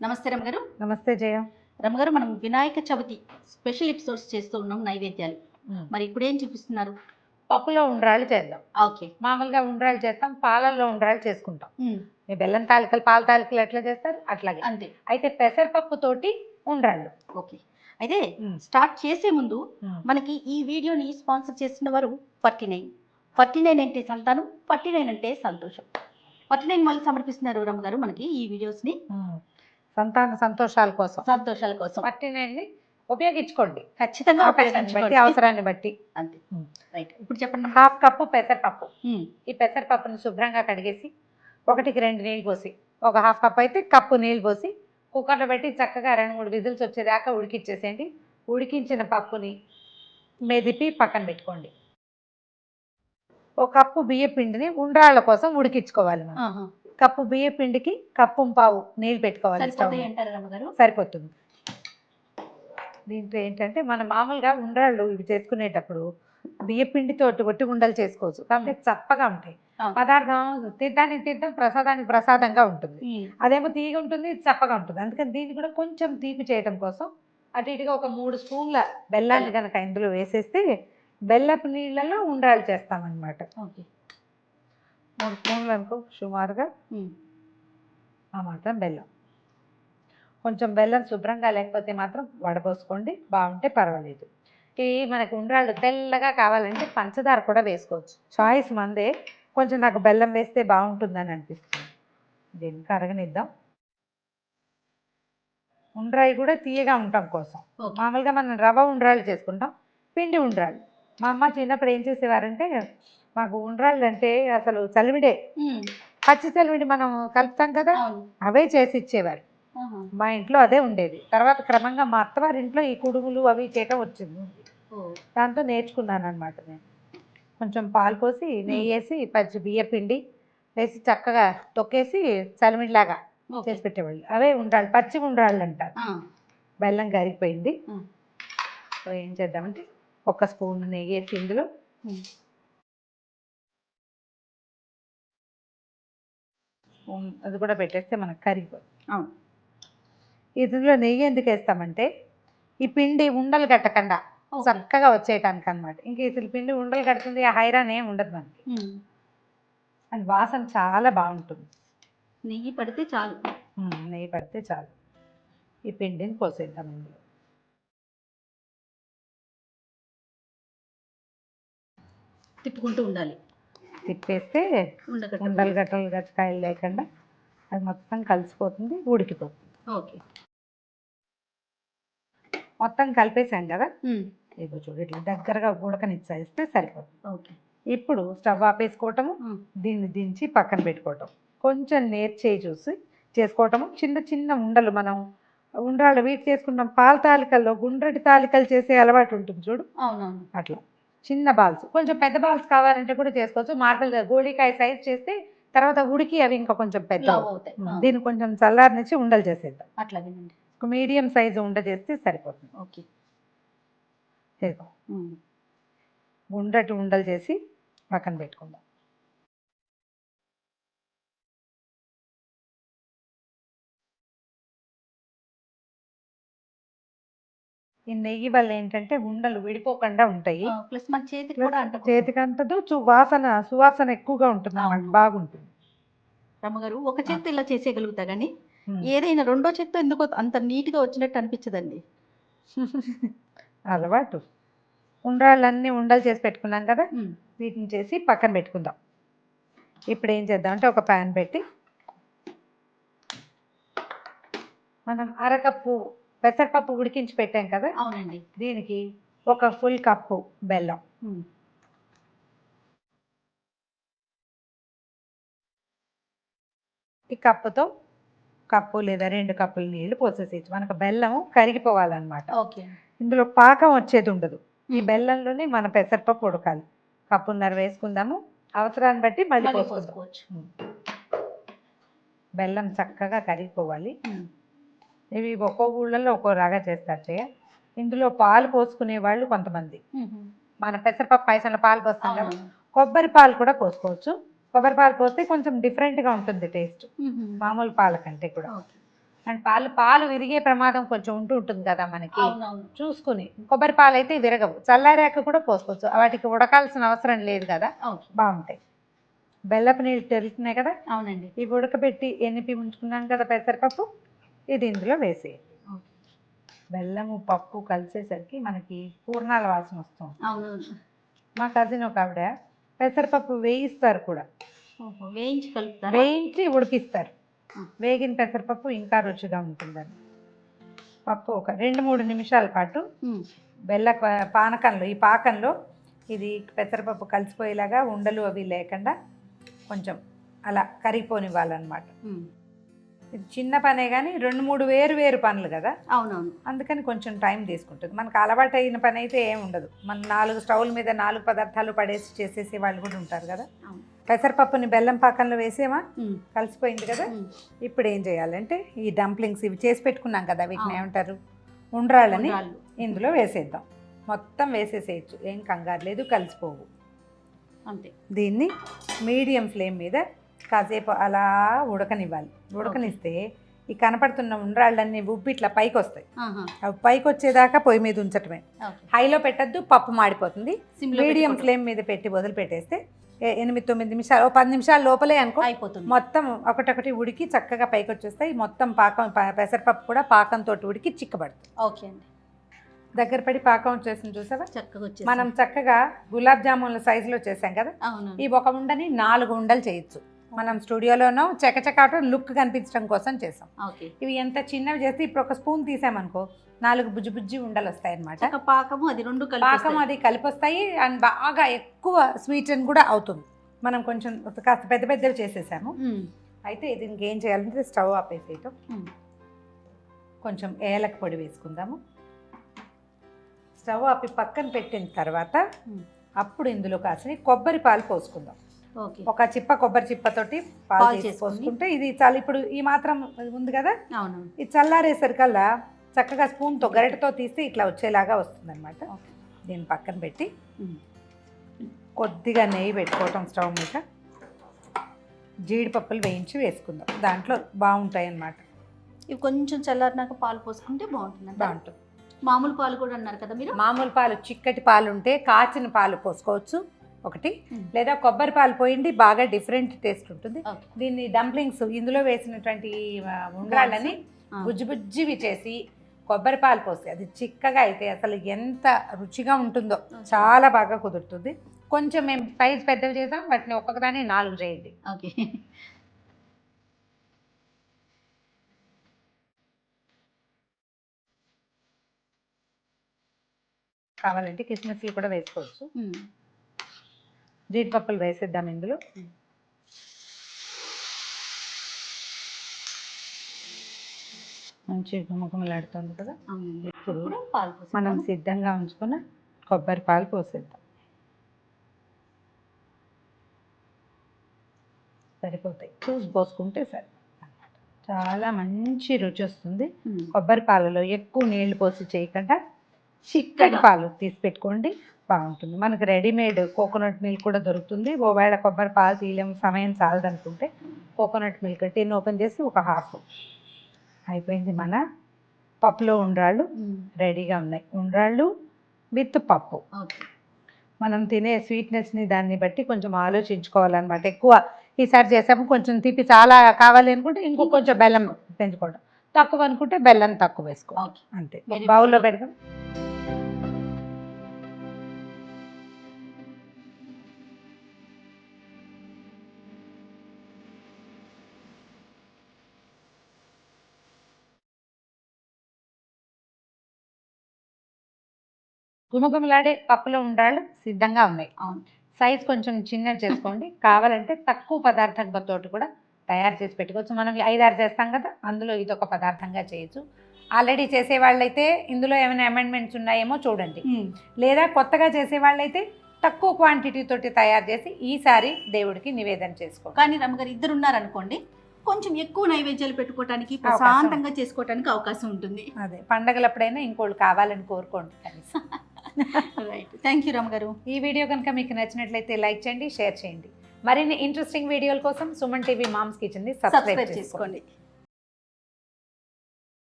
నమస్తే రమగారు. నమస్తే జయ. రమగారు, మనం వినాయక చవితి స్పెషల్ ఎపిసోడ్స్ చేస్తూ ఉన్నాం, నైవేద్యాలు. మరి ఇప్పుడు ఏం చూపిస్తున్నారు? పప్పులో ఉండ్రాళ్ళు చేద్దాం. ఓకే. మామూలుగా ఉండ్రాళ్ళు చేస్తాం, పాలల్లో ఉండ్రాళ్ళు చేసుకుంటాం. మీ బెల్లం తాలికలు, పాల తాలికలు ఎట్లా చేస్తారు అట్లాగే, అంతే. అయితే పెసరపప్పు తోటి ఉండ్రాళ్ళు. ఓకే. అయితే స్టార్ట్ చేసే ముందు మనకి ఈ వీడియోని స్పాన్సర్ చేసిన వారు 49 అంటే సంతానం, 49 అంటే సంతోషం. 49 వాళ్ళు సమర్పిస్తున్నారు రమగారు మనకి ఈ వీడియోస్ని సంతాన సంతోషాల కోసం, సంతోషాల కోసం. 49ని ఉపయోగించుకోండి ఖచ్చితంగా బట్టి, అవసరాన్ని బట్టి. అంతే. రైట్. ఇప్పుడు చెప్పండి. 1/2 కప్పు పెసరపప్పు. ఈ పెసరపప్పుని శుభ్రంగా కడిగేసి 1కి 2 నీళ్ళు పోసి, ఒక 1/2 కప్ అయితే కప్పు నీళ్ళు పోసి కుక్కర్లో పెట్టి చక్కగా 2-3 విజిల్స్ వచ్చేదాకా ఉడికిచ్చేసేయండి. ఉడికించిన పప్పుని మెదిపి పక్కన పెట్టుకోండి. ఒక కప్పు బియ్య పిండిని ఉండ్రాళ్ళ కోసం ఉడికించుకోవాలి. కప్పు బియ్య పిండికి 1.5 కప్పు నీళ్ళు పెట్టుకోవాలి. సరిపోతుంది. దీంట్లో ఏంటంటే మనం మామూలుగా ఉండ్రాళ్ళు ఇవి చేసుకునేటప్పుడు బియ్య పిండితోటి ఒట్టి ఉండలు చేసుకోవచ్చు, కాబట్టి చప్పగా ఉంటాయి. పదార్థం తినడానికి ప్రసాదానికి ప్రసాదంగా ఉంటుంది. అదేమో తీగ ఉంటుంది, చప్పగా ఉంటుంది. అందుకని దీన్ని కూడా కొంచెం తీపి చేయడం కోసం అటు ఇటుగా ఒక 3 స్పూన్ల బెల్లాన్ని కనుక ఇందులో వేసేస్తే బెల్లపు నీళ్ళలో ఉండ్రాళ్ళు చేస్తామన్నమాట. 3 స్పూన్లు అనుకో సుమారుగా. ఆ మాత్రం బెల్లం. కొంచెం బెల్లం శుభ్రంగా లేకపోతే మాత్రం వడపోసుకోండి, బాగుంటే పర్వాలేదు. ఇవి మనకు ఉండ్రాళ్ళు తెల్లగా కావాలంటే పంచదార కూడా వేసుకోవచ్చు, చాయిస్ మందే. కొంచెం నాకు బెల్లం వేస్తే బాగుంటుందని అనిపిస్తుంది. దీన్ని కరగనిద్దాం. ఉండ్రాయి కూడా తీయగా ఉండటం కోసం మామూలుగా మనం రవ్వ ఉండ్రాళ్ళు చేసుకుంటాం, పిండి ఉండ్రాళ్ళు. మా అమ్మ చిన్నప్పుడు ఏం చేసేవారంటే, మాకు ఉండ్రాళ్ళు అంటే అసలు చలివిడే, పచ్చి చలివిడి మనం కలుపుతాం కదా, అవే చేసి ఇచ్చేవారు. మా ఇంట్లో అదే ఉండేది. తర్వాత క్రమంగా మా అత్తవారింట్లో ఈ కుడుములు అవి చేయటం వచ్చింది, దాంతో నేర్చుకున్నాను అనమాట. నేను కొంచెం పాలు పోసి నెయ్యి వేసి పచ్చి బియ్య పిండి వేసి చక్కగా తొక్కేసి చలిమిడిలాగా చేసి పెట్టేవాళ్ళు. అవే ఉండ్రాళ్ళు, పచ్చి ఉండ్రాళ్ళు అంటారు. బెల్లం కరిగిపోయింది. ఏం చేద్దామంటే 1 స్పూన్ నెయ్యి వేసి ఇందులో అది కూడా పెట్టేస్తే మనకు కరిగిపోతుంది. ఇందులో నెయ్యి ఎందుకు వేస్తామంటే ఈ పిండి ఉండలు కట్టకుండా చక్కగా వచ్చేయటానికి అనమాట. ఇంక ఇసలు పిండి ఉండలు కడుతుంది, ఆ హైరాన్ ఏం ఉండదు మనకి. అది వాసన చాలా బాగుంటుంది. నెయ్యి పడితే చాలు. నెయ్యి పడితే చాలు. ఈ పిండిని పోసేద్దాం ఇందులో. తిప్పుకుంటూ ఉండాలి. తిప్పేస్తే ఉండలు గట్టకాయలు లేకుండా అది మొత్తం కలిసిపోతుంది, ఉడికిపోతుంది. ఓకే. మొత్తం కలిపేసాం కదా, ఇదిగో చూడు ఇట్లా దగ్గరగా ఉడకనిచ్చేస్తే సరిపోతుంది. ఓకే. ఇప్పుడు స్టవ్ ఆపేసుకోవటము, దీన్ని దించి పక్కన పెట్టుకోవటం, కొంచెం నేర్చేయి చూసి చేసుకోవటము. చిన్న చిన్న ఉండలు, మనం ఉండ్రాళ్ళు వీటి చేసుకుంటాం, పాల తాలికల్లో గుండ్రటి తాలికలు చేసే అలవాటు ఉంటుంది చూడు, అవునవును, అట్లా చిన్న బాల్స్. కొంచెం పెద్ద బాల్స్ కావాలంటే కూడా చేసుకోవచ్చు. మార్బల్ గోళీకాయ సైజ్ చేస్తే తర్వాత ఉడికి అవి ఇంకా కొంచెం పెద్ద అవుతాయి. దీన్ని కొంచెం చల్లారనిచ్చి ఉండలు చేసేద్దాం. అట్లాగేనండి. మీడియం సైజు ఉండ చేస్తే సరిపోతుంది. ఓకే. గుండ్రటి ఉండలు చేసి పక్కన పెట్టుకుందాం. ఈ నెయ్యి వల్ల ఏంటంటే ఉండలు విడిపోకుండా ఉంటాయి, ప్లస్ మన చేతికి అంటదు, సువాసన ఎక్కువగా ఉంటుంది, బాగుంటుంది. రమ్మగారు, ఒక చేత్తో ఇలా చేసేయగలుగుతా కానీ ఏదైనా రెండో చేత్తో ఎందుకో అంత నీట్గా వచ్చినట్టు అనిపించదండి. అలవాటు. ఉండ్రాళ్ళన్నీ ఉండలు చేసి పెట్టుకున్నాం కదా, వీటిని చేసి పక్కన పెట్టుకుందాం. ఇప్పుడు ఏం చేద్దామంటే ఒక ప్యాన్ పెట్టి మనం 1/2 కప్పు పెసరపప్పు ఉడికించి పెట్టాం కదా, అవునండి, దీనికి 1 ఫుల్ కప్పు బెల్లం, ఈ కప్పుతో కప్పు లేదా 2 కప్పులు నీళ్లు పోసేసేయచ్చు. మనకు బెల్లం కరిగిపోవాలన్నమాట. ఓకే. ఇందులో పాకం వచ్చేది ఉండదు, ఈ బెల్లంలోనే మన పెసరపప్పు ఉడకాలి. 1.5 కప్పు వేసుకుందాము, అవసరాన్ని బట్టి మళ్ళీ పోసుకోవచ్చు. బెల్లం చక్కగా కరిగిపోవాలి. ఇవి ఒక్కో ఊళ్ళల్లో ఒక్కో రాగా చేస్తారు చేయ. ఇందులో పాలు పోసుకునే వాళ్ళు కొంతమంది, మన పెసరపప్పు పాయసంలో పాలు పోస్తాం కదా, కొబ్బరి పాలు కూడా పోసుకోవచ్చు. కొబ్బరి పాలు పోస్తే కొంచెం డిఫరెంట్గా ఉంటుంది టేస్ట్, మామూలు పాల కంటే కూడా. అండ్ పాలు విరిగే ప్రమాదం కొంచెం ఉంటుంది కదా మనకి, అవునవును. చూసుకుని. కొబ్బరి పాలు అయితే విరగవు, చల్లారాక కూడా పోసుకోవచ్చు, వాటికి ఉడకాల్సిన అవసరం లేదు కదా, ఓకే. బాగుంటాయి. బెల్లపు నీళ్ళు తెలుస్తున్నాయి కదా, అవునండి. ఇవి ఉడకబెట్టి ఎన్నిపి ఉంచుకున్నాం కదా పెసరపప్పు, ఇది ఇందులో వేసి ఓకే. బెల్లము పప్పు కలిసేసరికి మనకి పూర్ణాల వాసన వస్తుంది. అవునవును. మా కజిన్ ఒక ఆవిడ పెసరపప్పు వేయిస్తారు కూడా, ఓహో, వేయించి కలుపుతారా? వేయించి ఉడికిస్తారు. వేగిన పెసరపప్పు ఇంకా రుచిగా ఉంటుందని. పప్పు ఒక 2-3 నిమిషాల పాటు బెల్ల పానకంలో, ఈ పాకంలో ఇది పెసరపప్పు కలిసిపోయేలాగా ఉండలు అవి లేకుండా కొంచెం అలా కరిగిపోనివ్వాలన్నమాట. ఇది చిన్న పనే కానీ 2-3 వేరు పనులు కదా, అవునవును. అందుకని కొంచెం టైం తీసుకుంటుంది. మనకు అలవాటు అయిన పని అయితే ఏమి ఉండదు. మన 4 స్టవ్ల మీద 4 పదార్థాలు పడేసి చేసేసే వాళ్ళు కూడా ఉంటారు కదా. పెసరపప్పుని బెల్లం పాకంలో వేసేమా, కలిసిపోయింది కదా. ఇప్పుడు ఏం చేయాలంటే ఈ డంప్లింగ్స్ ఇవి చేసి పెట్టుకున్నాం కదా, వీటిని ఏమంటారు, ఉండ్రాళ్ళని ఇందులో వేసేద్దాం. మొత్తం వేసేసేయచ్చు, ఏం కంగారు లేదు, కలిసిపోవు. అంతే. దీన్ని మీడియం ఫ్లేమ్ మీద కాసేపు అలా ఉడకనివ్వాలి. ఉడకనిస్తే ఈ కనపడుతున్న ఉండ్రాళ్ళన్నీ ఉబ్బి ఇట్లా పైకి వస్తాయి. అవి పైకి వచ్చేదాకా పొయ్యి మీద ఉంచటమే. హైలో పెట్టద్దు, పప్పు మాడిపోతుంది. మీడియం ఫ్లేమ్ మీద పెట్టి వదిలిపెట్టేస్తే 8-9 నిమిషాలు, 10 నిమిషాల లోపలే అనుకో అయిపోతుంది. మొత్తం ఒకటొకటి ఉడికి చక్కగా పైకి వచ్చేస్తాయి. మొత్తం పాకం పెసరపప్పు కూడా పాకంతో ఉడికి చిక్కబడుతుంది. ఓకే అండి. దగ్గర పడి పాకం వచ్చేసింది చూసావా, చక్కగా వచ్చేసి. మనం చక్కగా గులాబ్ జామున్ల సైజులో చేసాం కదా. ఈ ఒక ఉండని 4 ఉండలు చేయొచ్చు. మనం స్టూడియోలోనో చకచకాట లుక్ కనిపించడం కోసం చేసాం. ఇవి ఎంత చిన్నవి చేస్తే ఇప్పుడు ఒక స్పూన్ తీసామనుకో 4 బుజ్జి ఉండలు వస్తాయి అనమాట. పాకము అది రెండు పాకం అది కలిపి వస్తాయి. అండ్ బాగా ఎక్కువ స్వీట్ అని కూడా అవుతుంది. మనం కొంచెం కాస్త పెద్దవి చేసేసాము. అయితే ఇది ఇంకేం చేయాలంటే స్టవ్ ఆపేసేయటం, కొంచెం ఏలక పొడి వేసుకుందాము. స్టవ్ ఆపి పక్కన పెట్టిన తర్వాత అప్పుడు ఇందులో కాసిన కొబ్బరి పాలు పోసుకుందాం. ఒక చిప్ప కొబ్బరి చిప్పతోటి పాలు పోసుకుంటే ఇది చాలా, ఇప్పుడు ఈ మాత్రం ఉంది కదా, ఇది చల్లారేసరికల్లా చక్కగా స్పూన్తో గరిటతో తీస్తే ఇట్లా వచ్చేలాగా వస్తుంది అనమాట. దీన్ని పక్కన పెట్టి కొద్దిగా నెయ్యి పెట్టుకోవటం స్టవ్ మీద, జీడిపప్పులు వేయించి వేసుకుందాం. దాంట్లో బాగుంటాయి అన్నమాట. ఇవి కొంచెం చల్లారినాక పాలు పోసుకుంటే బాగుంటుంది. మామూలు పాలు కూడా అన్నారు కదా మీరు. మామూలు పాలు, చిక్కటి పాలు ఉంటే కాచిన పాలు పోసుకోవచ్చు ఒకటి, లేదా కొబ్బరి పాలు పోయింది, బాగా డిఫరెంట్ టేస్ట్ ఉంటుంది. దీన్ని డంప్లింగ్స్ ఇందులో వేసినటువంటి ఉండ్రాళ్ళని బుజ్జివి చేసి కొబ్బరి పాలు పోసి అది చిక్కగా అయితే అసలు ఎంత రుచిగా ఉంటుందో, చాలా బాగా కుదురుతుంది. కొంచెం మేము సైజ్ పెద్దవి చేసాం, వాటిని ఒక్కొక్కదాన్ని 4 చేయండి. ఓకే. కావాలంటే కిస్మిస్లు కూడా వేసుకోవచ్చు. జీడిపప్పులు వేసేద్దాం ఇందులో. మంచి గుమగుమలాడుతుంది కదా. ఇప్పుడు మనం సిద్ధంగా ఉంచుకున్న కొబ్బరి పాలు పోసేద్దాం. సరిపోతాయి, చూసి పోసుకుంటే సరే. చాలా మంచి రుచి వస్తుంది. కొబ్బరి పాలలో ఎక్కువ నీళ్లు పోసి చేయకుండా చిక్కటి పాలు తీసి పెట్టుకోండి, బాగుంటుంది. మనకు రెడీమేడ్ కోకోనట్ మిల్క్ కూడా దొరుకుతుంది. ఒకవేళ కొబ్బరి పాలు తీయలేము, సమయం చాలదనుకుంటే కోకోనట్ మిల్క్ టిన్ ఓపెన్ చేసి ఒక హాఫ్ అయిపోయింది. మన పప్పులో ఉండ్రాళ్ళు రెడీగా ఉన్నాయి. ఉండ్రాళ్ళు విత్ పప్పు. మనం తినే స్వీట్నెస్ని దాన్ని బట్టి కొంచెం ఆలోచించుకోవాలన్నమాట. ఎక్కువ ఈసారి చేసాము, కొంచెం తీపి చాలా కావాలి అనుకుంటే ఇంకో కొంచెం బెల్లం పెంచుకోవడం, తక్కువ అనుకుంటే బెల్లం తక్కువ వేసుకోవాలి, అంతే. బౌల్లో పెడదాం. గుమగుమలాడే పప్పులో ఉండాలి సిద్ధంగా ఉన్నాయి. సైజ్ కొంచెం చిన్నది చేసుకోండి. కావాలంటే తక్కువ పదార్థంతో కూడా తయారు చేసి పెట్టుకోవచ్చు. మనం 5-6 చేస్తాం కదా, అందులో ఇదొక పదార్థంగా చేయొచ్చు. ఆల్రెడీ చేసేవాళ్ళైతే ఇందులో ఏమైనా అమెండ్మెంట్స్ ఉన్నాయేమో చూడండి, లేదా కొత్తగా చేసేవాళ్ళైతే తక్కువ క్వాంటిటీ తోటి తయారు చేసి ఈసారి దేవుడికి నివేదన చేసుకో. కానీ రమ్మగారు ఇద్దరు ఉన్నారనుకోండి, కొంచెం ఎక్కువ నైవేద్యాలు పెట్టుకోవడానికి, ప్రశాంతంగా చేసుకోవడానికి అవకాశం ఉంటుంది. అదే పండగలప్పుడైనా ఇంకోళ్ళు కావాలని కోరుకోండి. రైట్, థ్యాంక్ యూ రమ్మగారు. ఈ వీడియో కనుక మీకు నచ్చినట్లయితే లైక్ చేయండి, షేర్ చేయండి. మరిన్ని ఇంట్రెస్టింగ్ వీడియోల కోసం సుమన్ టీవీ మామ్స్ కిచెన్ని సబ్స్క్రైబ్ చేసుకోండి.